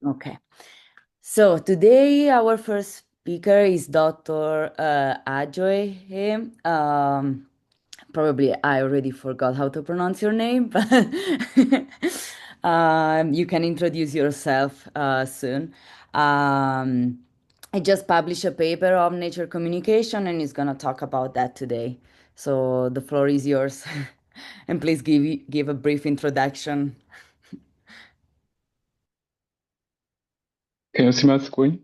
Okay. So today our first speaker is Dr. Haozhe He. Probably I already forgot how to pronounce your name, but you can introduce yourself soon. I just published a paper on nature communication and he's gonna talk about that today. So the floor is yours. And please give a brief introduction. Can you see my screen?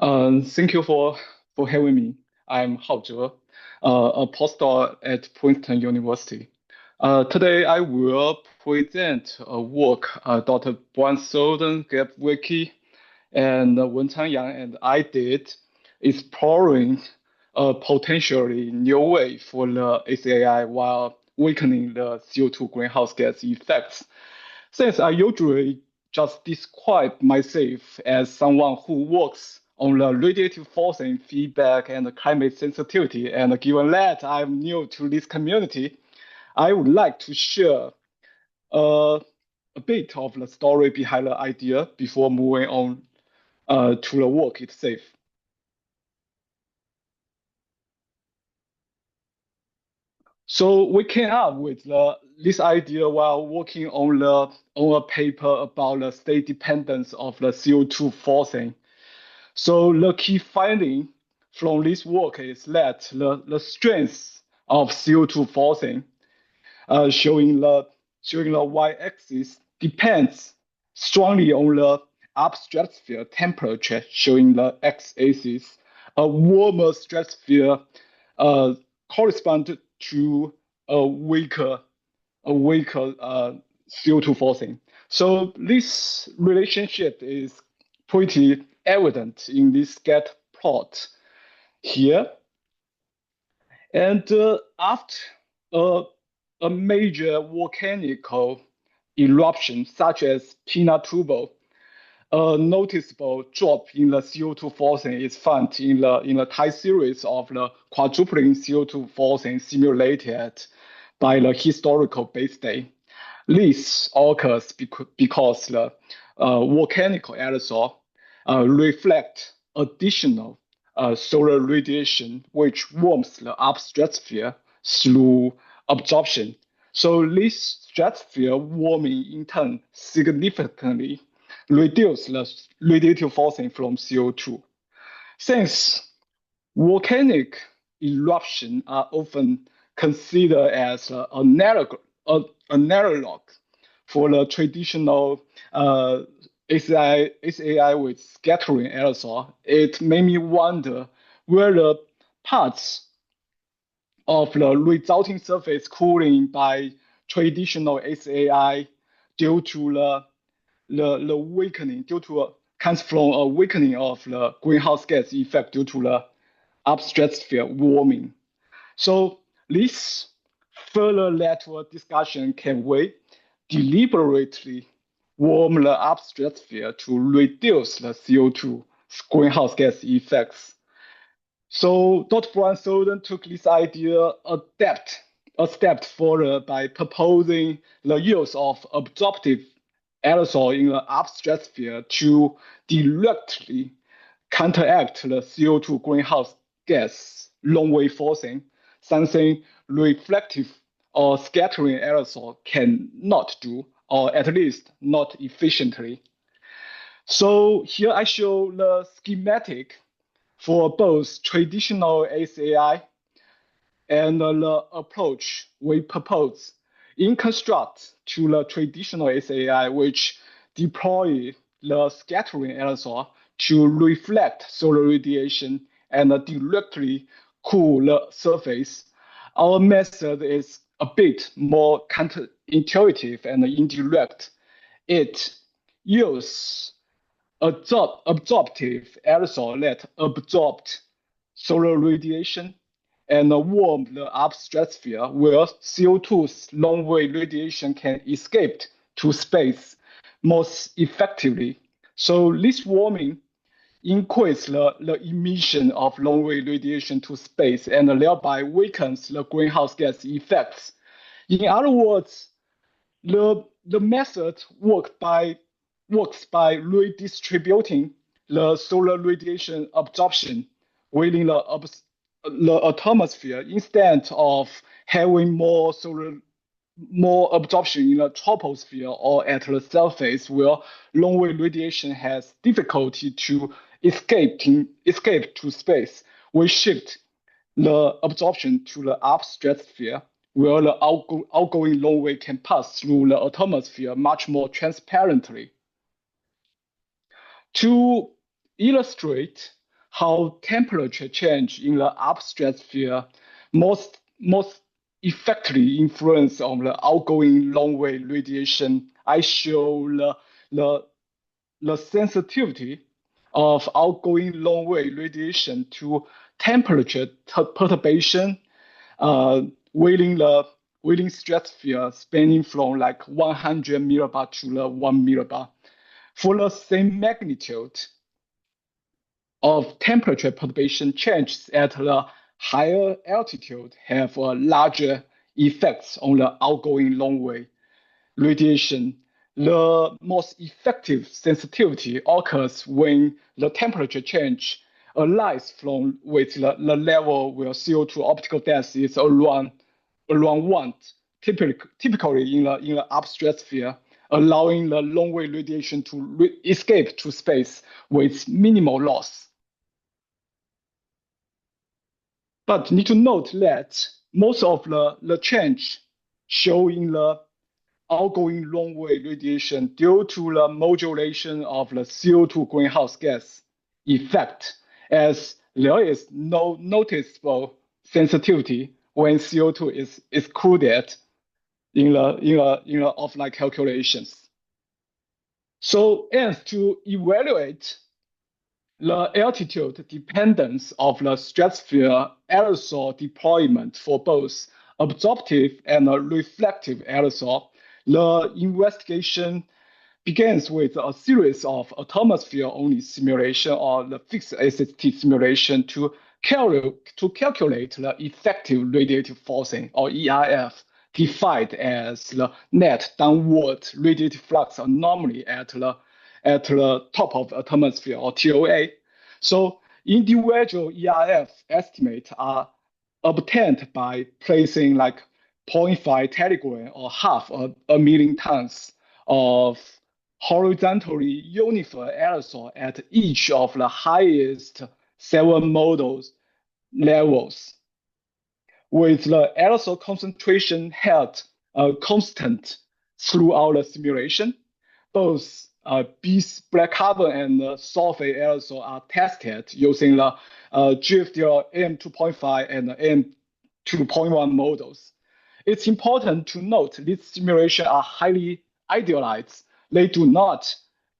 Thank you for having me. I'm Haozhe, a postdoc at Princeton University. Today I will present a work Dr. Brian Soden, Gab Wiki, and Wenchang Yang and I did exploring a potentially new way for the SAI while weakening the CO2 greenhouse gas effects. Since I usually just describe myself as someone who works on the radiative forcing feedback and climate sensitivity, and given that I'm new to this community, I would like to share uh, a bit of the story behind the idea before moving on to the work itself. So we came up with this idea while working on a paper about the state dependence of the CO2 forcing. So the key finding from this work is that the strength of CO2 forcing, showing the y-axis, depends strongly on the upstratosphere temperature, showing the x-axis. A warmer stratosphere uh, corresponds to a weaker CO2 forcing. So this relationship is pretty evident in this scatter plot here. And after uh, a major volcanical eruption, such as Pinatubo, a noticeable drop in the CO2 forcing is found in the time series of the quadrupling CO2 forcing simulated by the historical base day. This occurs because the volcanic aerosol reflect additional solar radiation, which warms the upstratosphere through absorption. So this stratosphere warming in turn significantly reduce the radiative forcing from CO2. Since volcanic eruptions are often considered as an analog for the traditional SAI with scattering aerosol. It made me wonder where the parts of the resulting surface cooling by traditional SAI due to the weakening, comes from a weakening of the greenhouse gas effect due to the upstratosphere warming. So this further led to a discussion: can we deliberately warm the upstratosphere to reduce the CO2 greenhouse gas effects? So Dr. Brian Soden took this idea a step further by proposing the use of absorptive aerosol in the upstratosphere to directly counteract the CO2 greenhouse gas long-wave forcing, something reflective or scattering aerosol cannot do, or at least not efficiently. So here I show the schematic for both traditional SAI and the approach we propose in construct to the traditional SAI, which deploy the scattering aerosol to reflect solar radiation and directly cool the surface. Our method is a bit more counterintuitive and indirect. It uses absorptive aerosol that absorbed solar radiation and warm the upstratosphere where CO2's long-wave radiation can escape to space most effectively. So this warming increases the emission of long-wave radiation to space and thereby weakens the greenhouse gas effects. In other words, the method works by redistributing the solar radiation absorption within the atmosphere instead of having more absorption in the troposphere or at the surface where long-wave radiation has difficulty to escape to space. We shift the absorption to the upper stratosphere, where the outgoing long wave can pass through the atmosphere much more transparently. To illustrate how temperature change in the upper stratosphere most effectively influence on the outgoing long wave radiation, I show the, the sensitivity of outgoing long wave radiation to temperature perturbation uh, within the within stratosphere spanning from like 100 millibar to the 1 millibar. For the same magnitude of temperature perturbation changes at the higher altitude have a larger effects on the outgoing long wave radiation. The most effective sensitivity occurs when the temperature change aligns from with the level where CO2 optical depth is around 1, typically in the upper stratosphere, allowing the long wave radiation to escape to space with minimal loss. But need to note that most of the change shown in the outgoing long-wave radiation due to the modulation of the CO2 greenhouse gas effect, as there is no noticeable sensitivity when CO2 is excluded in the offline calculations. So as to evaluate the altitude dependence of the stratosphere aerosol deployment for both absorptive and reflective aerosol, the investigation begins with a series of atmosphere-only simulation or the fixed AST simulation to calculate the effective radiative forcing, or ERF, defined as the net downward radiative flux anomaly at the top of the atmosphere, or TOA. So individual ERF estimates are obtained by placing like 0.5 telegram or half a million tons of horizontally uniform aerosol at each of the highest 7 models levels, with the aerosol concentration held constant throughout the simulation. Both black carbon and sulfate aerosol are tested using the GFDR AM2.5 and AM2.1 models. It's important to note these simulations are highly idealized. They do not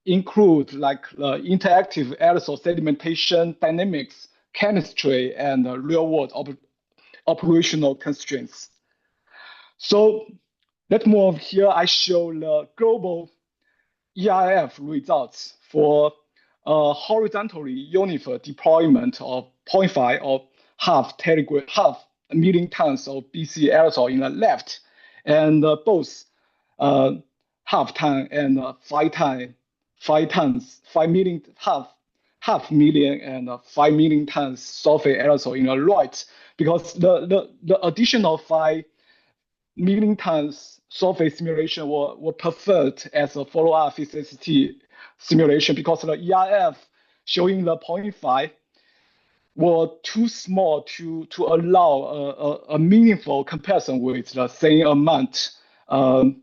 include like interactive aerosol sedimentation dynamics, chemistry, and real-world operational constraints. So let's move here. I show the global ERF results for horizontally uniform deployment of 0.5 or half a million tons of BC aerosol in the left, and both half ton and 5 million, half million and 5 million tons sulfate aerosol in the right, because the additional 5 million tons sulfate simulation were preferred as a follow-up physicity simulation because the ERF showing the 0.5 were too small to allow a meaningful comparison with the same amount of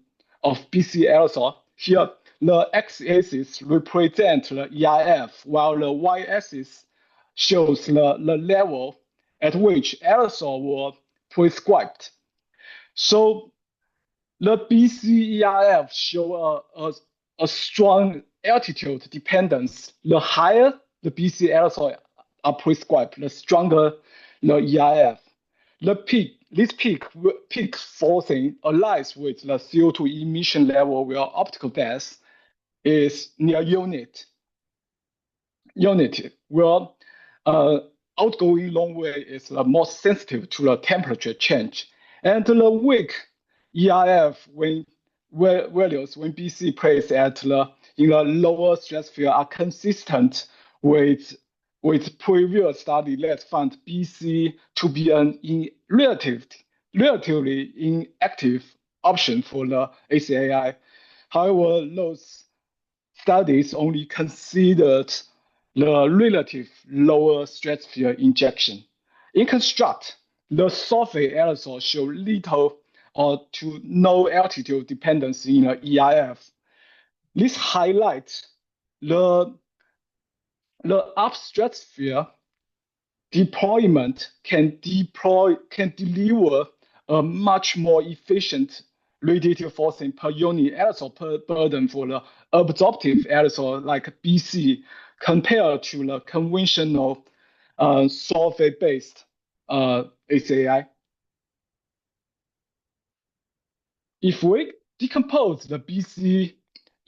BC aerosol. Here, the x-axis represents the ERF, while the y-axis shows the level at which aerosol were prescribed. So the BCERF show a strong altitude dependence. The higher the BC aerosol are prescribed, the stronger the ERF. This peak forcing aligns with the CO2 emission level where optical depth is near unit, where outgoing long wave is most sensitive to the temperature change. And the weak ERF when values when BC placed at the in the lower stratosphere are consistent with previous study that found BC to be an relatively inactive option for the ACAI. However, those studies only considered the relative lower stratosphere injection. In construct, the sulfate aerosol show little or to no altitude dependency in the EIF. This highlights the, the upstratosphere deployment can deliver a much more efficient radiative forcing per unit aerosol burden for the absorptive aerosol like BC compared to the conventional sulfate-based ACAI. If we decompose the BC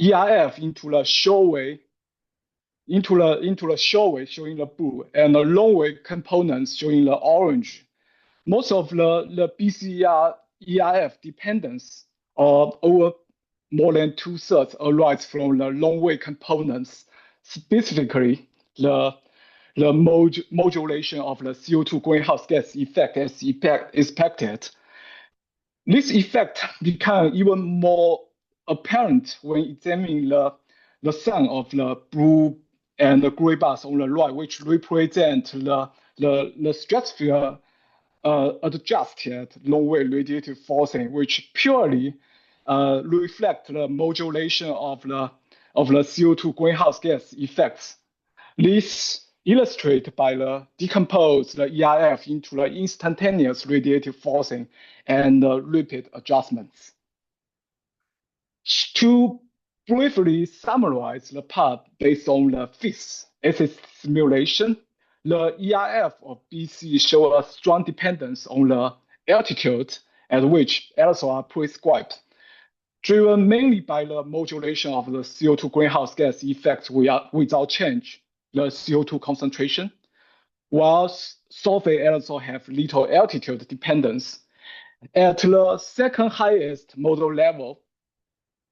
ERF into the short wave showing the blue and the long wave components showing the orange, most of the BCER ERF dependence over more than two-thirds arise from the long wave components, specifically the modulation of the CO2 greenhouse gas effect as expected. This effect becomes even more apparent when examining the sum of the blue and the gray bars on the right, which represent the stratosphere adjusted long-wave radiative forcing, which purely reflect the modulation of the CO2 greenhouse gas effects. This illustrated by the decompose the ERF into the instantaneous radiative forcing and rapid adjustments. To briefly summarize the part based on the FIS SS simulation, the ERF of BC show a strong dependence on the altitude at which aerosols are prescribed, driven mainly by the modulation of the CO2 greenhouse gas effects without change the CO2 concentration, while sulfate aerosols have little altitude dependence. At the second highest model level,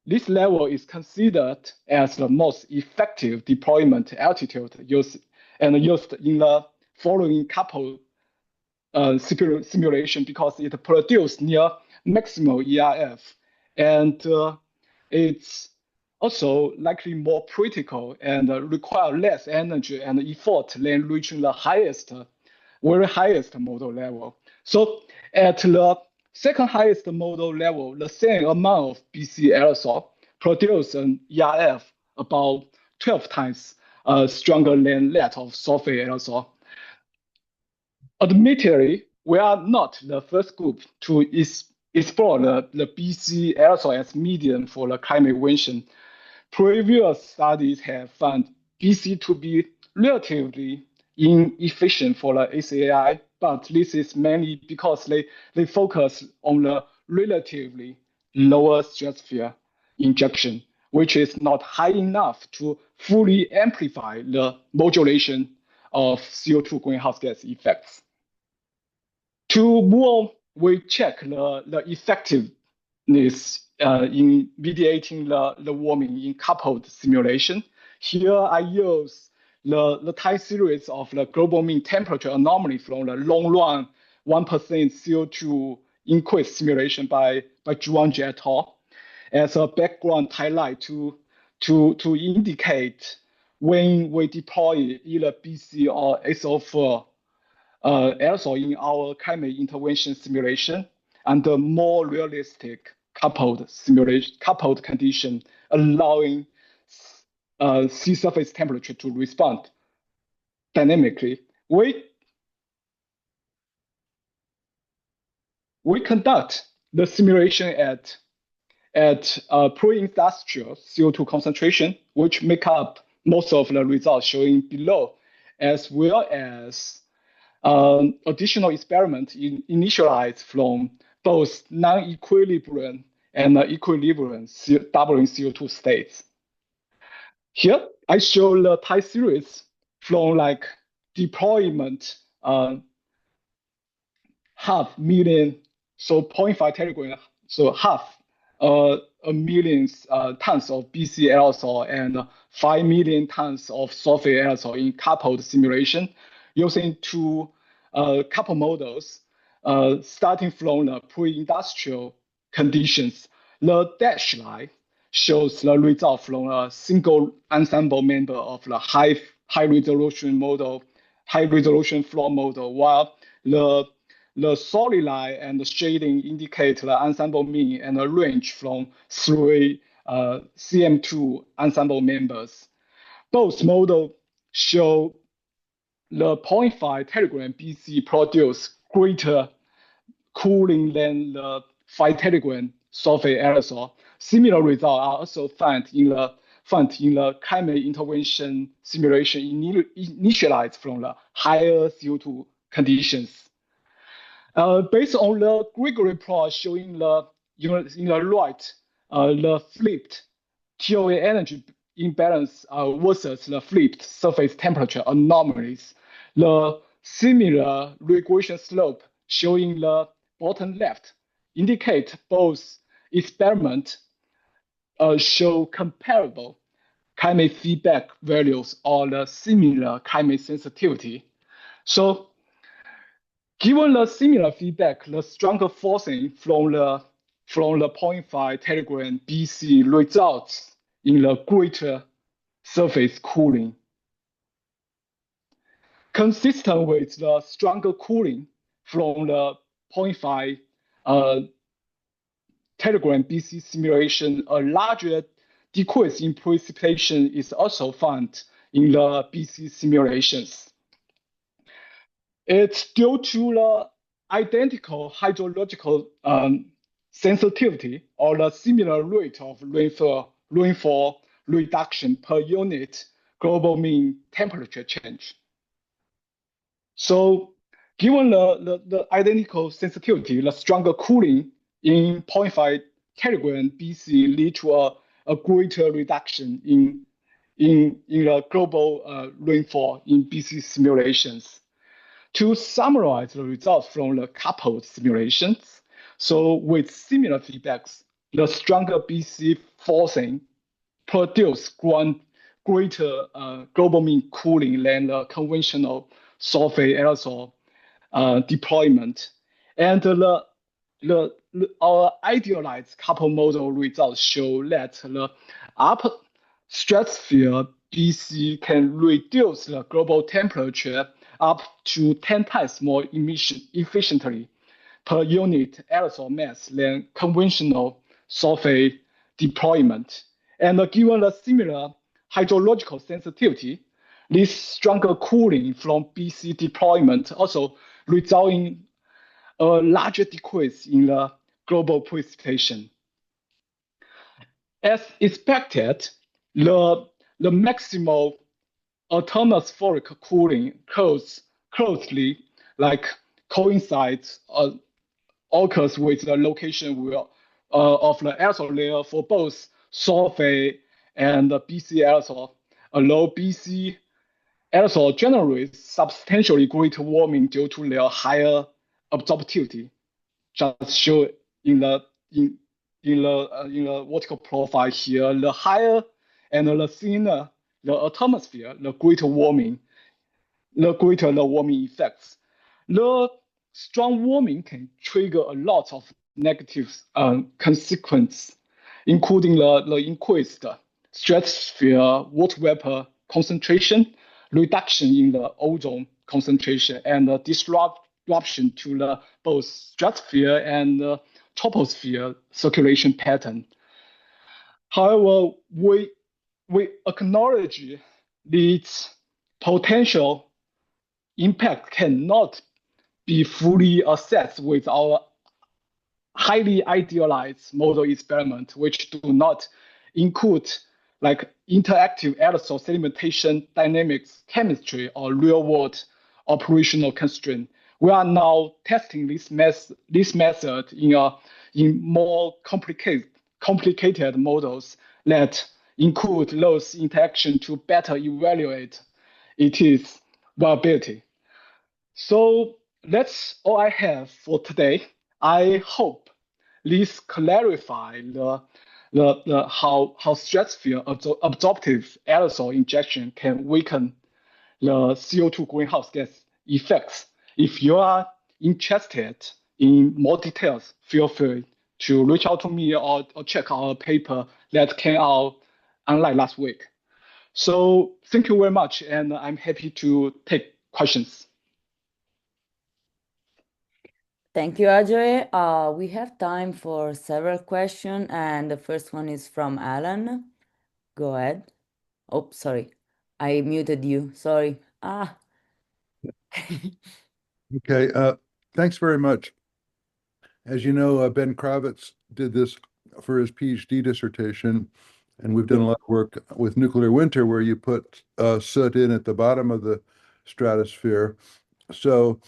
this level is considered as the most effective deployment altitude used in the following couple simulation because it produced near maximal ERF and it's also likely more critical and require less energy and effort than reaching the very highest model level. So at the second highest model level, the same amount of BC aerosol produce an ERF about 12 times stronger than that of sulfate aerosol. Admittedly, we are not the first group to explore the BC aerosol as medium for the climate equation. Previous studies have found BC to be relatively inefficient for the ACAI, but this is mainly because they focus on the relatively lower stratosphere injection, which is not high enough to fully amplify the modulation of CO2 greenhouse gas effects. To move on, we check the effectiveness in mediating the warming in coupled simulation. Here I use the time series of the global mean temperature anomaly from the long run 1% CO2 increase simulation by Zhuang et al. As a background highlight to indicate when we deploy either BC or SO4 aerosol in our climate intervention simulation and a more realistic coupled condition, allowing sea surface temperature to respond dynamically. We conduct the simulation at pre-industrial CO2 concentration, which make up most of the results showing below, as well as additional experiment initialized from both non-equilibrium and equilibrium doubling CO2 states. Here, I show the time series from like deployment 500,000 So zero point 0.5 teragram, so half a million tons of BC aerosol and 5 million tons of sulfate aerosol in coupled simulation using two couple models starting from the pre-industrial conditions. The dashed line shows the result from a single ensemble member of the high resolution model, high resolution floor model, while the solid line and the shading indicate the ensemble mean and the range from three CM2 ensemble members. Both models show the zero point 0.5 teragram BC produce greater cooling than the 5 teragram sulfate aerosol. Similar results are also found in the climate intervention simulation initialized from the higher CO2 conditions. Based on the Gregory plot showing in the right, the flipped TOA energy imbalance versus the flipped surface temperature anomalies, the similar regression slope showing the bottom left indicate both experiments show comparable climate feedback values or the similar climate sensitivity. So given the similar feedback, the stronger forcing from the zero point 0.5 teragram BC results in the greater surface cooling. Consistent with the stronger cooling from the zero point 0.5 teragram BC simulation, a larger decrease in precipitation is also found in the BC simulations. It's due to the identical hydrological sensitivity or the similar rate of rainfall reduction per unit global mean temperature change. So given the identical sensitivity, the stronger cooling in 0.5 teragram BC lead to a greater reduction in the global rainfall in BC simulations. To summarize the results from the coupled simulations, so with similar feedbacks, the stronger BC forcing produce greater global mean cooling than the conventional sulfate aerosol deployment. And our idealized couple model results show that the upper stratosphere BC can reduce the global temperature up to 10 times more efficiently per unit aerosol mass than conventional sulfate deployment. And given the similar hydrological sensitivity, this stronger cooling from BC deployment also result in a larger decrease in the global precipitation. As expected, the maximal atmospheric cooling closely coincides occurs with the location of the aerosol layer for both sulfate and the BC aerosol. Although BC aerosol generates substantially greater warming due to their higher absorptivity, just shown in the vertical profile here. The higher and the thinner the atmosphere, the greater the warming effects. The strong warming can trigger a lot of negative consequences, including the increased stratosphere water vapor concentration, reduction in the ozone concentration, and the disruption to the both stratosphere and troposphere circulation pattern. However, we acknowledge its potential impact cannot be fully assessed with our highly idealized model experiment, which do not include interactive aerosol sedimentation dynamics, chemistry, or real-world operational constraint. We are now testing this method in more complicated models that include those interactions to better evaluate its viability. So that's all I have for today. I hope this clarify how stratosphere absorptive aerosol injection can weaken the CO2 greenhouse gas effects. If you are interested in more details, feel free to reach out to me or check our paper that came out online last week. So thank you very much, and I'm happy to take questions. Thank you, Ajay. We have time for several questions, and the first one is from Alan. Go ahead. Oh, sorry. I muted you. Sorry. Ah. Okay, thanks very much. As you know, Ben Kravitz did this for his PhD dissertation, and we've done a Yeah. lot of work with nuclear winter where you put soot in at the bottom of the stratosphere. So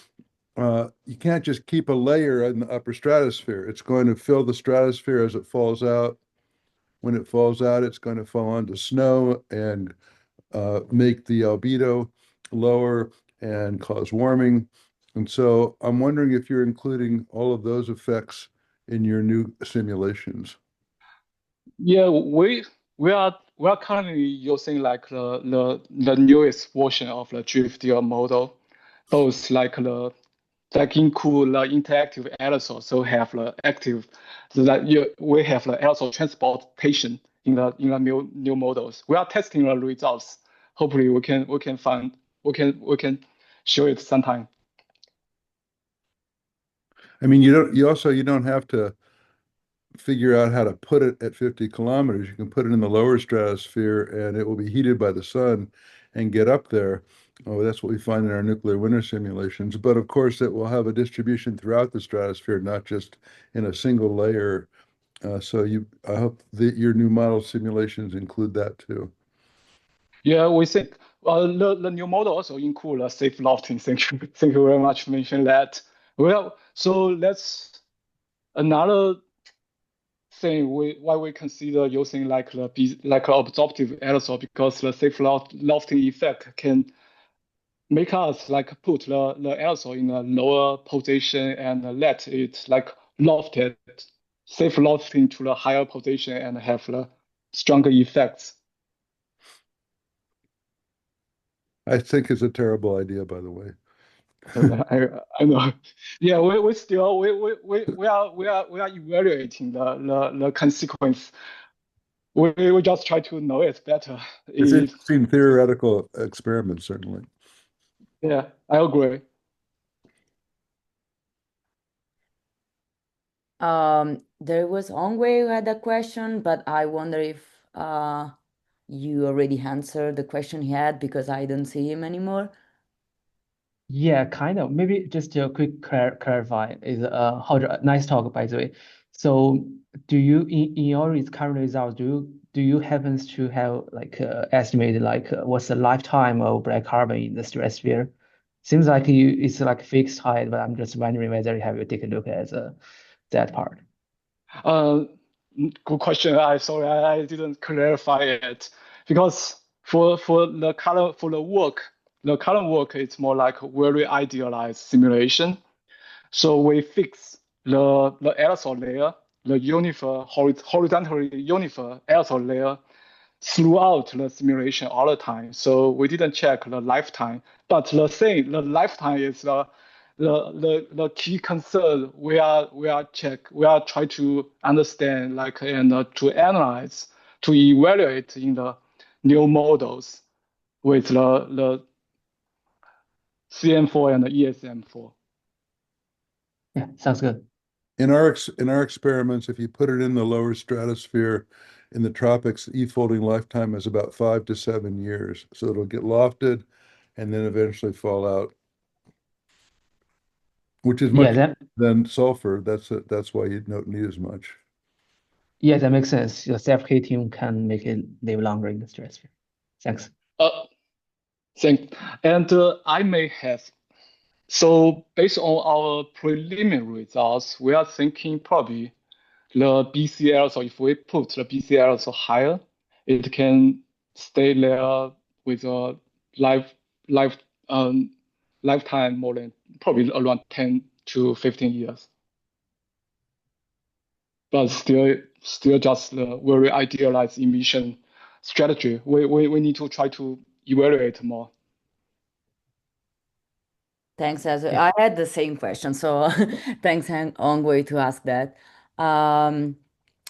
you can't just keep a layer in the upper stratosphere. It's going to fill the stratosphere as it falls out. When it falls out, it's going to fall onto snow and make the albedo lower and cause warming. And so I'm wondering if you're including all of those effects in your new simulations. Yeah, we are currently using like the newest version of the GFDR model, both like include the interactive aerosol, so have the active so that we have the aerosol transportation in the new models. We are testing the results. Hopefully we can find we can show it sometime. I mean, you don't have to figure out how to put it at 50 kilometers. You can put it in the lower stratosphere and it will be heated by the sun and get up there. Oh, that's what we find in our nuclear winter simulations. But of course, it will have a distribution throughout the stratosphere, not just in a single layer. I hope that your new model simulations include that too. Yeah, we think the new model also include a safe lofting. Thank you very much for mentioning that. Well, so that's another thing why we consider using like a absorptive aerosol because the safe lofting effect can make us like put the aerosol in a lower position and let it like lofted, safe lofting to the higher position and have the stronger effects. I think it's a terrible idea, by the way. I know. Yeah, we still we are evaluating the consequence. We just try to know it better. It's It, interesting theoretical experiment, certainly. yeah, I agree. There was Ongwei who had a question, but I wonder if you already answered the question he had because I don't see him anymore. Yeah, kind of. Maybe just a quick clarify is how nice talk by the way. So do you in your current results do you happens to have like estimated like what's the lifetime of black carbon in the stratosphere? Seems like it's like fixed height, but I'm just wondering whether you have you take a look at that part. Uh, Good question. I didn't clarify it because for the color work, it's more like very idealized simulation. So we fix the aerosol layer, the uniform horizontally uniform aerosol layer throughout the simulation all the time. So we didn't check the lifetime, but the lifetime is the key concern we are trying to understand like and to analyze to evaluate in the new models with the CM4 and the ESM4. Yeah, sounds good. In our experiments, if you put it in the lower stratosphere in the tropics, the e-folding lifetime is about 5 to 7 years. So it'll get lofted and then eventually fall out, which is Yeah, much that than sulfur. That's why you don't need as much. yeah, that makes sense. Your self-heating can make it live longer in the stratosphere. Thanks. Uh, Thank, and I may have. So based on our preliminary results, we are thinking probably the BCL. So if we put the BCL so higher, it can stay there with a life life um lifetime more than probably around 10 to 15 years. but still just a very idealized emission strategy. We need to try to evaluate more. Thanks, Haozhe. Yeah. I had the same question, so thanks, Ongwei, to ask that. Um,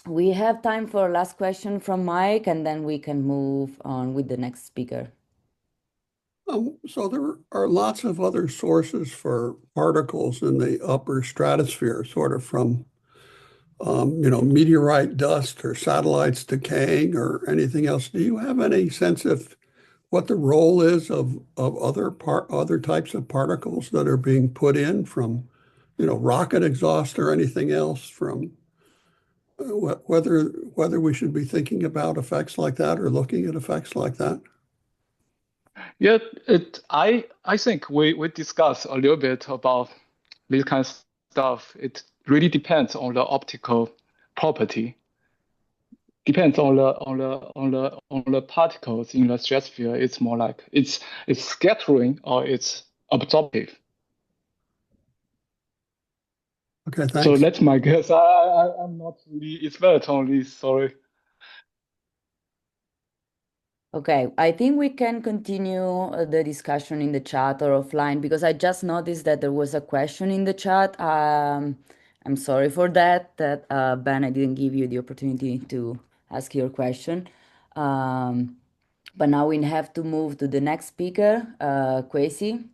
we have time for a last question from Mike, and then we can move on with the next speaker. So there are lots of other sources for particles in the upper stratosphere, sort of from meteorite dust or satellites decaying or anything else. Do you have any sense of what the role is of other types of particles that are being put in from, rocket exhaust or anything else from whether we should be thinking about effects like that or looking at effects like that? Yeah, I think we discussed a little bit about this kind of stuff. It really depends on the optical property. Depends on the particles in the stratosphere. It's more like it's scattering or it's absorptive. Okay, So thanks. that's my guess. I'm not really expert on this. Sorry. Okay, I think we can continue the discussion in the chat or offline because I just noticed that there was a question in the chat. I'm sorry for that, Ben, I didn't give you the opportunity to ask your question. But now we have to move to the next speaker, Kwesi.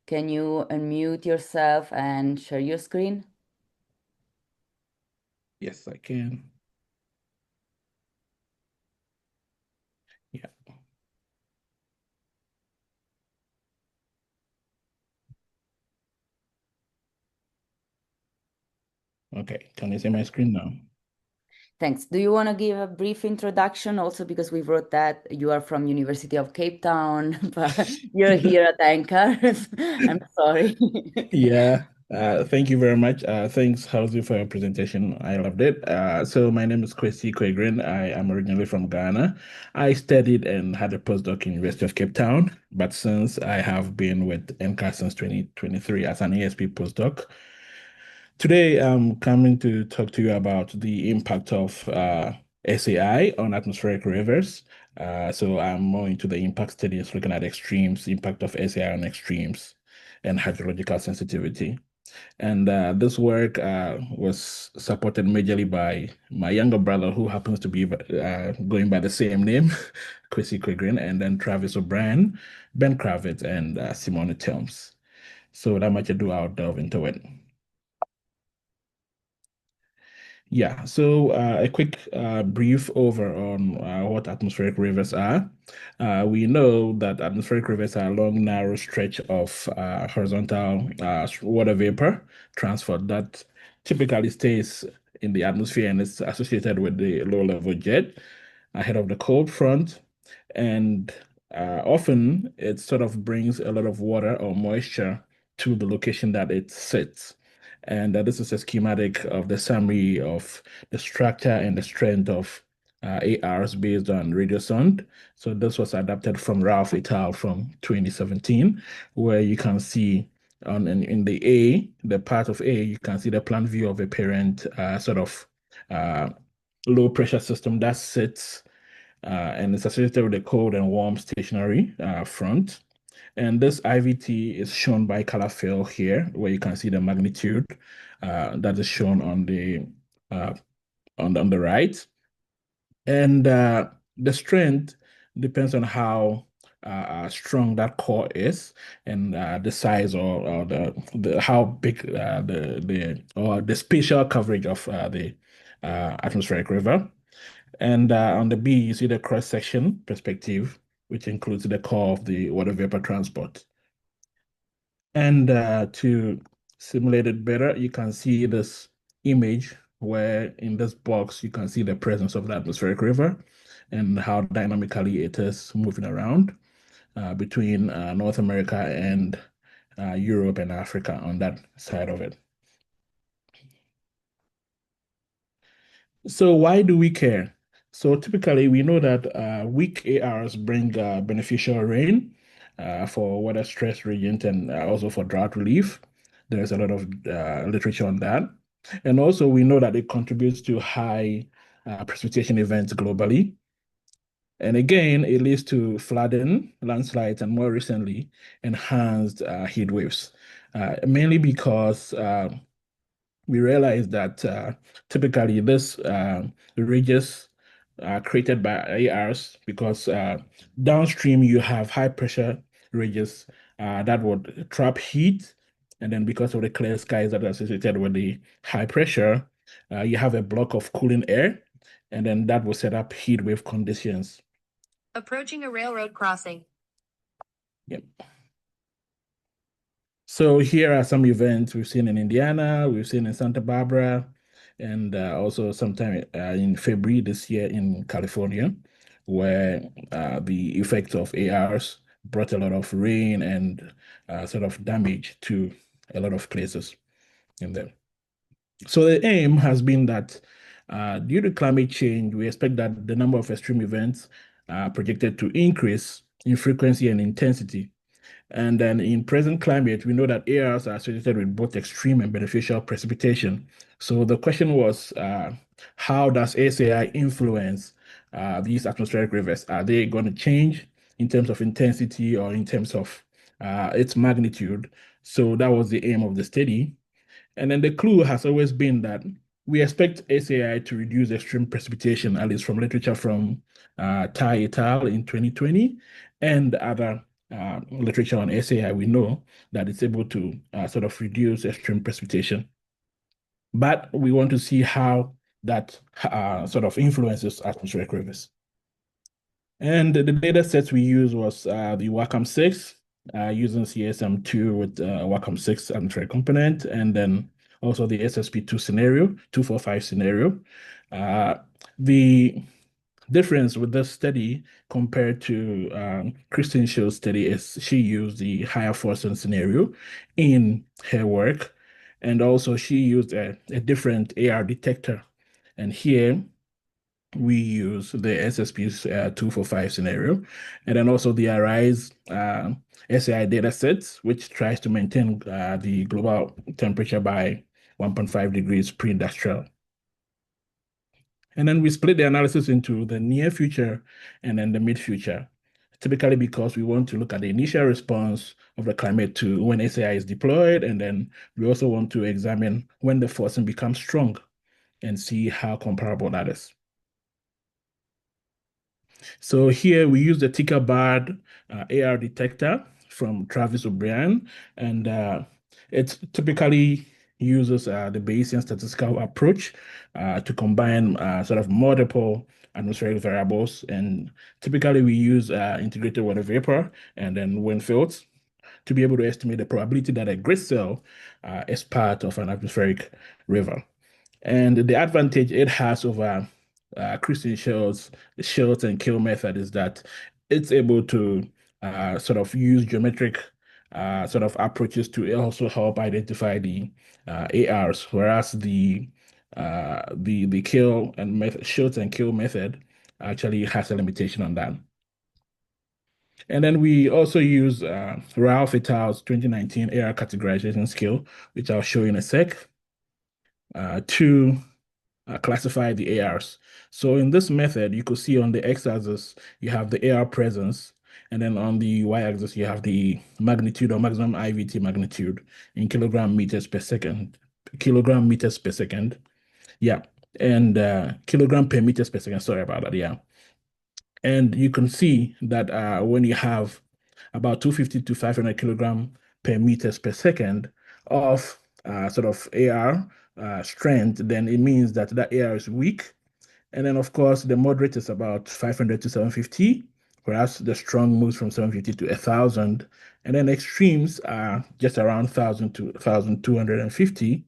Can you unmute yourself and share your screen? Yes, I can. Yeah. Okay, can you see my screen now? Thanks. Do you want to give a brief introduction also because we wrote that you are from University of Cape Town, but you're here at Anchor. I'm sorry. Yeah, thank you very much. Thanks, Haozhe, for your presentation. I loved it. So my name is Kwesi Quagraine. I am originally from Ghana. I studied and had a postdoc in University of Cape Town, but since I have been with NCAS since 2023 as an ASP postdoc. Today, I'm coming to talk to you about the impact of SAI on atmospheric rivers. So I'm more into the impact studies, looking at extremes, impact of SAI on extremes, and hydrological sensitivity. And this work was supported majorly by my younger brother, who happens to be going by the same name, Kwesi Quagraine, and then Travis O'Brien, Ben Kravitz, and Simone Telms. So without much ado, I'll delve into it. Yeah, so a quick brief over on what atmospheric rivers are. We know that atmospheric rivers are a long, narrow stretch of horizontal water vapor transport that typically stays in the atmosphere and is associated with the low-level jet ahead of the cold front. And often it sort of brings a lot of water or moisture to the location that it sits. And this is a schematic of the summary of the structure and the strength of ARs based on radiosonde. So this was adapted from Ralph et al. From 2017, where you can see in the A, the part of A, you can see the plan view of a parent sort of uh, low pressure system that sits and it's associated with a cold and warm stationary front. And this IVT is shown by color fill here, where you can see the magnitude that is shown on the uh, on the right. And the strength depends on how strong that core is and the size or the how big the spatial coverage of the atmospheric river. And on the B, you see the cross-section perspective, which includes the core of the water vapor transport. And to simulate it better, you can see this image where in this box, you can see the presence of the atmospheric river and how dynamically it is moving around between North America and Europe and Africa on that side of it. So why do we care? So typically, we know that weak ARs bring beneficial rain for weather stress regions and also for drought relief. There's a lot of literature on that. And also, we know that it contributes to high precipitation events globally. And again, it leads to flooding, landslides, and more recently, enhanced heat waves, mainly because we realize that typically this ridges are created by ARs because downstream you have high pressure ridges that would trap heat. And then because of the clear skies that are associated with the high pressure, you have a block of cooling air, and then that will set up heat wave conditions. Approaching a railroad crossing. Yep. So here are some events we've seen in Indiana, we've seen in Santa Barbara, and also sometime in February this year in California, where the effects of ARs brought a lot of rain and sort of damage to a lot of places in there. So the aim has been that due to climate change, we expect that the number of extreme events are projected to increase in frequency and intensity. And then in present climate, we know that ARs are associated with both extreme and beneficial precipitation. So the question was, how does ASAI influence these atmospheric rivers? Are they going to change in terms of intensity or in terms of its magnitude? So that was the aim of the study. And then the clue has always been that we expect ASAI to reduce extreme precipitation, at least from literature from Tai et al. In 2020 and other literature on SAI, we know that it's able to sort of reduce extreme precipitation. But we want to see how that sort of influences atmospheric rivers. And the data sets we used was the WACAM 6, using CSM2 with WACAM 6 atmospheric component, and then also the SSP2 scenario, 245 scenario. The difference with this study compared to Kristen Show's study is she used the higher Forsen scenario in her work. And also she used a different AR detector. And here we use the SSP's 245 scenario. And then also the ARISE SAI data sets, which tries to maintain the global temperature by 1.5 degrees pre-industrial. And then we split the analysis into the near future and then the mid future, typically because we want to look at the initial response of the climate to when SAI is deployed. And then we also want to examine when the forcing becomes strong and see how comparable that is. So here we use the Tinkerbird AR detector from Travis O'Brien, and it typically uses the Bayesian statistical approach to combine sort of multiple atmospheric variables. And typically we use integrated water vapor and then wind fields to be able to estimate the probability that a grid cell is part of an atmospheric river. And the advantage it has over Christian Schultz and Kill method is that it's able to sort of use geometric sort of approaches to also help identify the ARs, whereas the Kill and method, Schultz and Kill method actually has a limitation on that. And then we also use Ralph et al.'s 2019 AR categorization scale, which I'll show you in a sec, to classify the ARs. So in this method, you could see on the x-axis, you have the AR presence, and then on the y-axis, you have the magnitude or maximum IVT magnitude in kilogram meters per second. Yeah, and kilogram per meters per second. Sorry about that. Yeah. And you can see that when you have about 250 to 500 kilogram per meters per second of sort of AR strength, then it means that that AR is weak. And then, of course, the moderate is about 500 to 750, whereas the strong moves from 750 to 1,000. And then extremes are just around 1,000 to 1,250.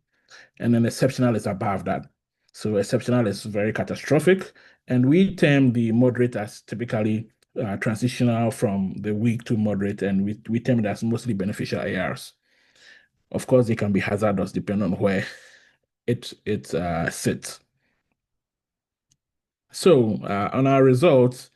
And then exceptional is above that. So exceptional is very catastrophic. And we term the moderate as typically transitional from the weak to moderate, and we term it as mostly beneficial ARs. Of course, they can be hazardous depending on where it sits. So on our results,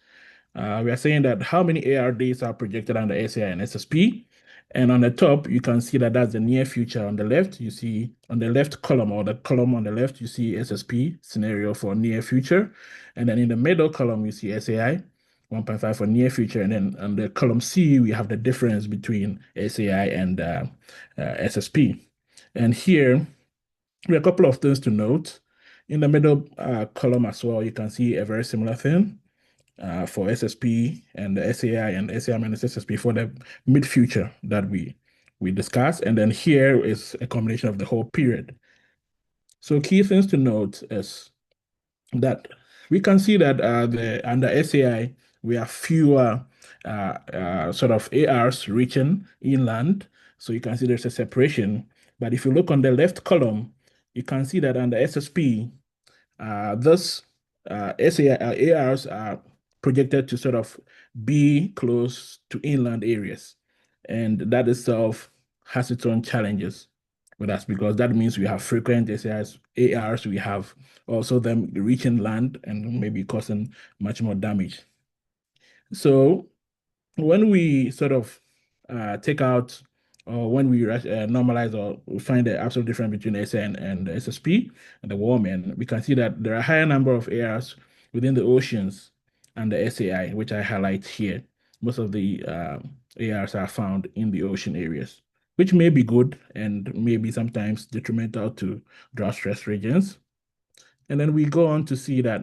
we are saying that how many AR days are projected under SAI and SSP, And on the top, you can see that that's the near future. On the left, you see on the left column or the column on the left, you see SSP scenario for near future. And then in the middle column, you see SAI 1.5 for near future. And then on the column C, we have the difference between SAI and SSP. And here, there are a couple of things to note. In the middle column as well, you can see a very similar thing for SSP and the SAI and SAI minus SSP for the mid-future that we discussed. And then here is a combination of the whole period. So key things to note is that we can see that under SAI, we have fewer sort of ARs reaching inland. So you can see there's a separation. But if you look on the left column, you can see that under SSP, this ARs are projected to sort of be close to inland areas. And that itself has its own challenges with us because that means we have frequent ARs, we have also them reaching land and maybe causing much more damage. So when we sort of take out or when we normalize or we find the absolute difference between SN and the SSP and the warming, we can see that there are a higher number of ARs within the oceans and the SAI, which I highlight here. Most of the ARs are found in the ocean areas, which may be good and maybe sometimes detrimental to drought stress regions. And then we go on to see that,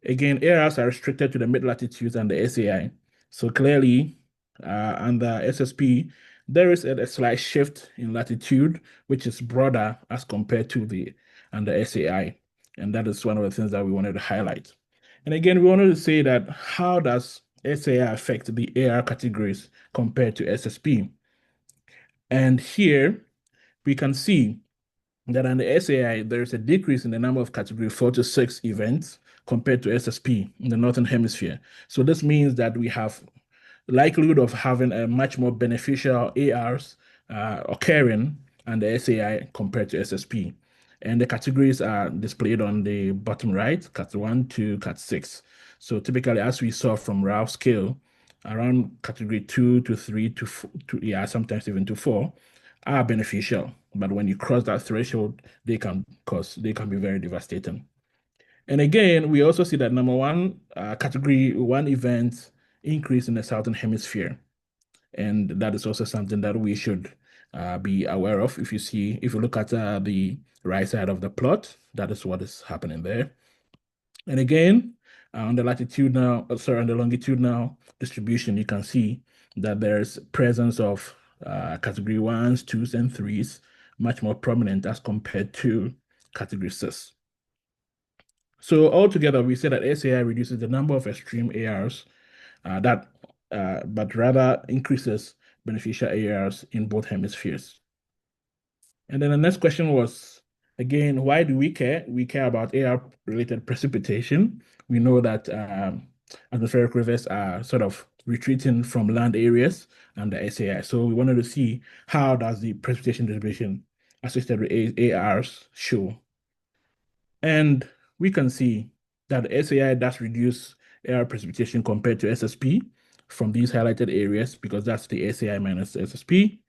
again, ARs are restricted to the mid-latitudes and the SAI. So clearly, under SSP, there is a slight shift in latitude, which is broader as compared to the under SAI. And that is one of the things that we wanted to highlight. And again, we wanted to say that how does SAI affect the AR categories compared to SSP? And here we can see that under SAI, there is a decrease in the number of category 4 to 6 events compared to SSP in the Northern Hemisphere. So this means that we have likelihood of having a much more beneficial ARs occurring under SAI compared to SSP. And the categories are displayed on the bottom right, Cat 1 to Cat 6. So typically, as we saw from Ralph's scale, around category 2 to 3 to 4, yeah, sometimes even to 4 are beneficial. But when you cross that threshold, they can be very devastating. And again, we also see that number one, category 1 events increase in the Southern Hemisphere. And that is also something that we should be aware of. If you look at the right side of the plot, that is what is happening there. And again, on the longitudinal distribution, you can see that there's presence of category 1s, 2s, and 3s much more prominent as compared to category 6. So altogether, we say that SAI reduces the number of extreme ARs but rather increases beneficial ARs in both hemispheres. And then the next question was, again, why do we care? We care about AR-related precipitation. We know that atmospheric rivers are sort of retreating from land areas and the SAI. So we wanted to see how does the precipitation distribution associated with ARs show. And we can see that SAI does reduce AR precipitation compared to SSP from these highlighted areas because that's the SAI minus SSP.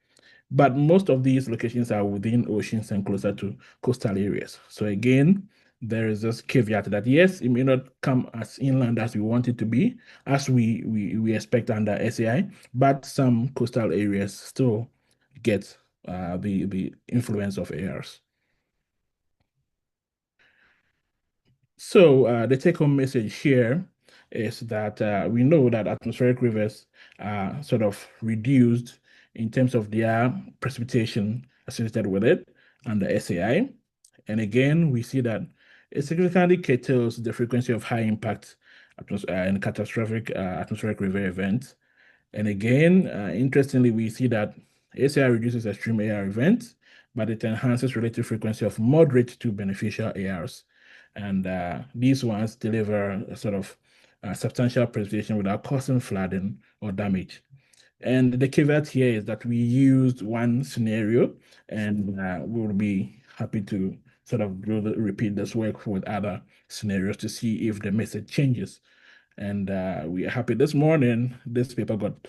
But most of these locations are within oceans and closer to coastal areas. So again, there is this caveat that yes, it may not come as inland as we want it to be, as we expect under SAI, but some coastal areas still get the influence of ARs. So the take-home message here is that we know that atmospheric rivers are sort of reduced in terms of their precipitation associated with it and the SAI. And again, we see that it significantly curtails the frequency of high-impact and catastrophic atmospheric river events. And again, interestingly, we see that SAI reduces extreme AR events, but it enhances relative frequency of moderate to beneficial ARs. And these ones deliver a sort of substantial precipitation without causing flooding or damage. And the caveat here is that we used one scenario, and we'll be happy to sort of repeat this work with other scenarios to see if the message changes. And we are happy this morning, this paper got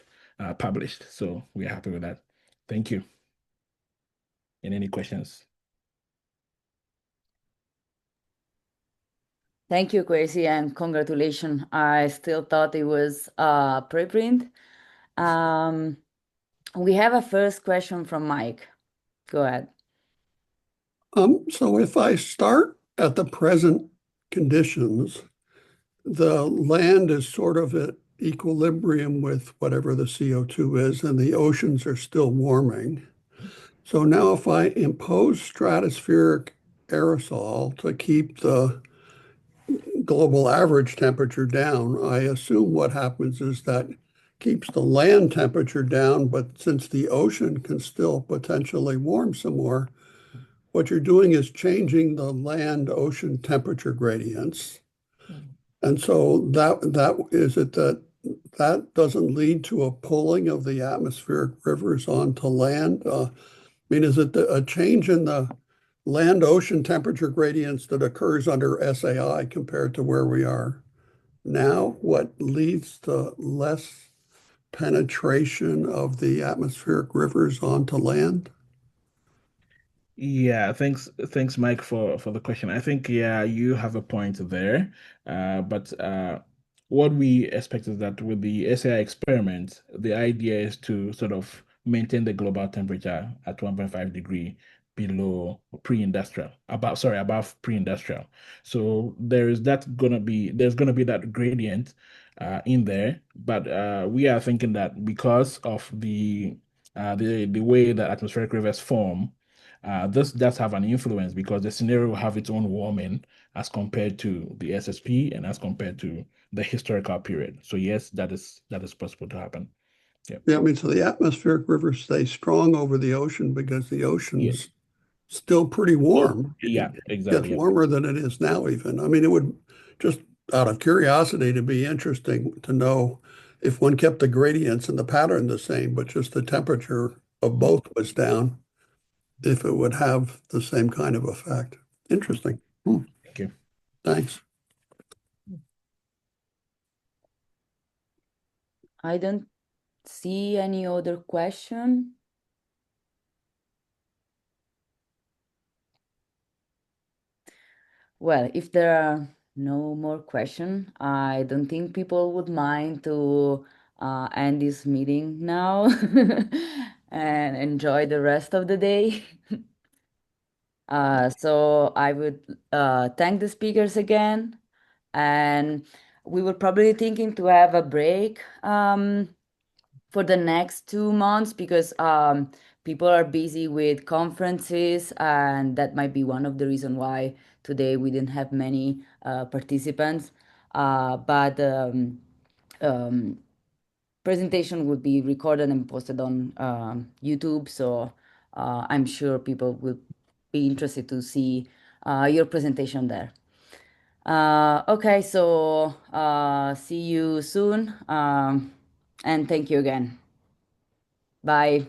published. So we are happy with that. Thank you. And any questions? Thank you, Kwesi, and congratulations. I still thought it was preprint. We have a first question from Mike. Go ahead. So if I start at the present conditions, the land is sort of at equilibrium with whatever the CO2 is, and the oceans are still warming. So now if I impose stratospheric aerosol to keep the global average temperature down, I assume what happens is that keeps the land temperature down, but since the ocean can still potentially warm some more, what you're doing is changing the land ocean temperature gradients. And so that is it that doesn't lead to a pulling of the atmospheric rivers onto land. I mean, is it a change in the land ocean temperature gradients that occurs under SAI compared to where we are now? What leads to less penetration of the atmospheric rivers onto land? Yeah, thanks, Mike, for the question. I think yeah, you have a point there. But what we expect is that with the SAI experiment, the idea is to sort of maintain the global temperature at 1.5 degree below pre-industrial, above pre-industrial. So there's gonna be that gradient in there, but we are thinking that because of the way that atmospheric rivers form. This does have an influence because the scenario will have its own warming as compared to the SSP and as compared to the historical period. So yes, that is possible to happen. Yeah. Yeah, I mean, so the atmospheric rivers stay strong over the ocean because the Yeah. ocean's still pretty warm. Yeah, It gets exactly. Yeah. warmer than it is now, even. I mean, it would just out of curiosity to be interesting to know if one kept the gradients and the pattern the same, but just the temperature of both was down, if it would have the same kind of effect. Interesting. Thank you. Thanks. I don't see any other question. Well, if there are no more questions, I don't think people would mind to end this meeting now and enjoy the rest of the day. So I would thank the speakers again, and we were probably thinking to have a break for the next 2 months because people are busy with conferences, and that might be one of the reasons why today we didn't have many participants. But presentation would be recorded and posted on YouTube, so I'm sure people will be interested to see your presentation there. Okay, so see you soon, and thank you again. Bye.